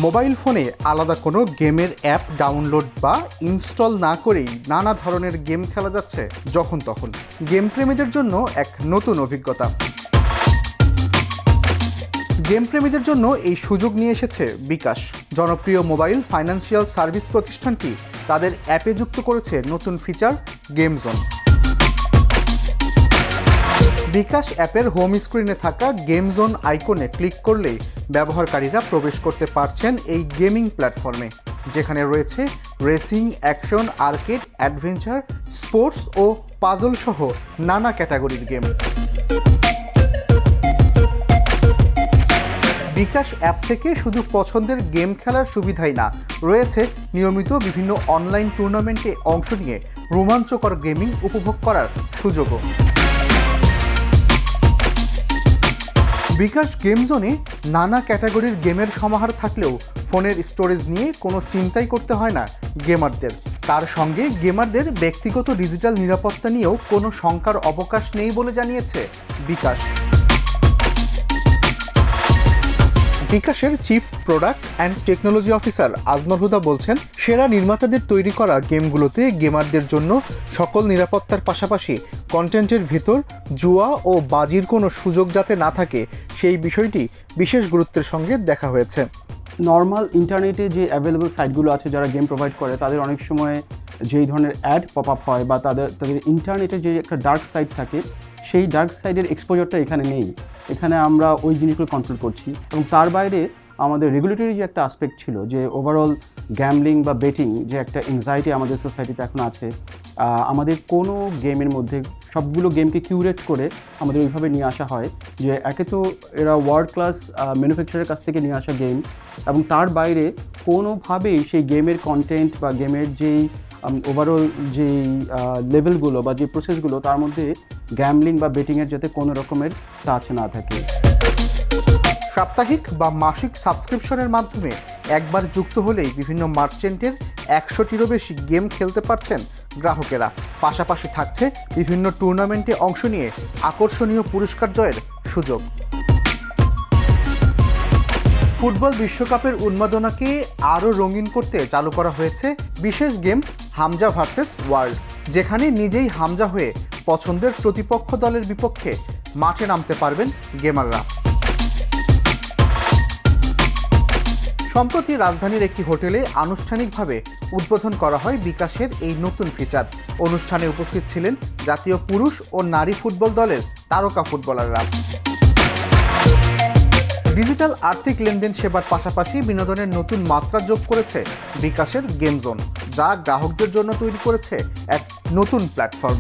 Mobile ফোনে আলাদা কোনো গেমের অ্যাপ ডাউনলোড বা ইনস্টল না করেই নানা ধরনের গেম খেলা যাচ্ছে যখন তখন। গেম প্রেমীদের জন্য এক নতুন অভিজ্ঞতা। গেম প্রেমীদের জন্য এই সুযোগ নিয়ে এসেছে বিকাশ। জনপ্রিয় মোবাইল ফাইন্যান্সিয়াল সার্ভিস প্রতিষ্ঠানটি তাদের অ্যাপে যুক্ত করেছে নতুন ফিচার গেম জোন। বিকাশ অ্যাপের হোম স্ক্রিনে থাকা গেম জোন আইকনে ক্লিক করলেই ব্যবহারকারীরা প্রবেশ করতে পারছেন এই গেমিং প্ল্যাটফর্মে, যেখানে রয়েছে racing, action, arcade, adventure, sports ও পাজল সহ নানা ক্যাটাগরির গেম। বিকাশ অ্যাপ থেকে শুধু পছন্দের গেম খেলার সুবিধাই না, রয়েছে নিয়মিত বিভিন্ন অনলাইন টুর্নামেন্টে অংশ নিয়ে রোমাঞ্চকর গেমিং উপভোগ করার সুযোগও। বিকাশ গেম জোনে নানা ক্যাটাগরির গেমের সমাহার থাকলেও ফোনের স্টোরেজ নিয়ে কোনো চিন্তাই করতে হয় না গেমারদের। তার সঙ্গে গেমারদের ব্যক্তিগত ডিজিটাল নিরাপত্তা নিয়েও কোনো শঙ্কার অবকাশ নেই বলে জানিয়েছে বিকাশ। বিকাশের chief product and technology officer Ajmal Huda বলছেন, সেরা নির্মাতাদের তৈরি করা গেমগুলোতে গেমারদের জন্য সকল নিরাপত্তার পাশাপাশি কন্টেন্টের ভেতর জুয়া ও বাজির কোনো সুযোগ যাতে না থাকে সেই বিষয়টি বিশেষ গুরুত্বের সঙ্গে দেখা হয়েছে। নর্মাল ইন্টারনেটে যে অ্যাভেলেবল সাইটগুলো আছে যারা গেম প্রোভাইড করে, তাদের অনেক সময় যেই ধরনের অ্যাড পপ আপ হয় বা তাদের ইন্টারনেটে যে একটা ডার্ক সাইড থাকে, সেই ডার্ক সাইডের এক্সপোজারটা এখানে নেই। এখানে আমরা ওই জিনিসগুলো কন্ট্রোল করছি এবং তার বাইরে আমাদের রেগুলেটরি যে একটা আসপেক্ট ছিল, যে ওভারঅল গ্যামলিং বা বেটিং যে একটা এনজাইটি আমাদের সোসাইটিতে এখন আছে, আমাদের কোনো গেমের মধ্যে সবগুলো গেমকে কিউরেট করে আমাদের ওইভাবে নিয়ে আসা হয় যে একে তো এরা ওয়ার্ল্ড ক্লাস ম্যানুফ্যাকচারের কাছ থেকে নিয়ে আসা গেম, এবং তার বাইরে কোনোভাবেই সেই গেমের কন্টেন্ট বা গেমের যেই ওভারঅল যেই লেভেলগুলো বা যে প্রসেসগুলো, তার মধ্যে গ্যামলিং বা বেটিংয়ের যাতে কোনো রকমের টাচ না থাকে। সাপ্তাহিক বা মাসিক সাবস্ক্রিপশনের মাধ্যমে একবার যুক্ত হলেই বিভিন্ন মার্চেন্টের 100টিরও বেশি গেম খেলতে পারছেন গ্রাহকেরা। পাশাপাশি থাকছে বিভিন্ন টুর্নামেন্টে অংশ নিয়ে আকর্ষণীয় পুরস্কার জয়ের সুযোগ। ফুটবল বিশ্বকাপের উন্মাদনাকে আরও রঙিন করতে চালু করা হয়েছে বিশেষ গেম হামজা ভার্সেস ওয়ার্ল্ড, যেখানে নিজেই হামজা হয়ে পছন্দের প্রতিপক্ষ দলের বিপক্ষে মাঠে নামতে পারবেন গেমাররা। সম্প্রতি রাজধানীর একটি হোটেলে আনুষ্ঠানিকভাবে উদ্বোধন করা হয় বিকাশের এই নতুন ফিচার। অনুষ্ঠানে উপস্থিত ছিলেন জাতীয় পুরুষ ও নারী ফুটবল দলের তারকা ফুটবলাররা। ডিজিটাল আর্থিক লেনদেন সেবার পাশাপাশি বিনোদনের নতুন মাত্রা যোগ করেছে বিকাশের গেম জোন, যা গ্রাহকদের জন্য তৈরি করেছে এক নতুন প্ল্যাটফর্ম।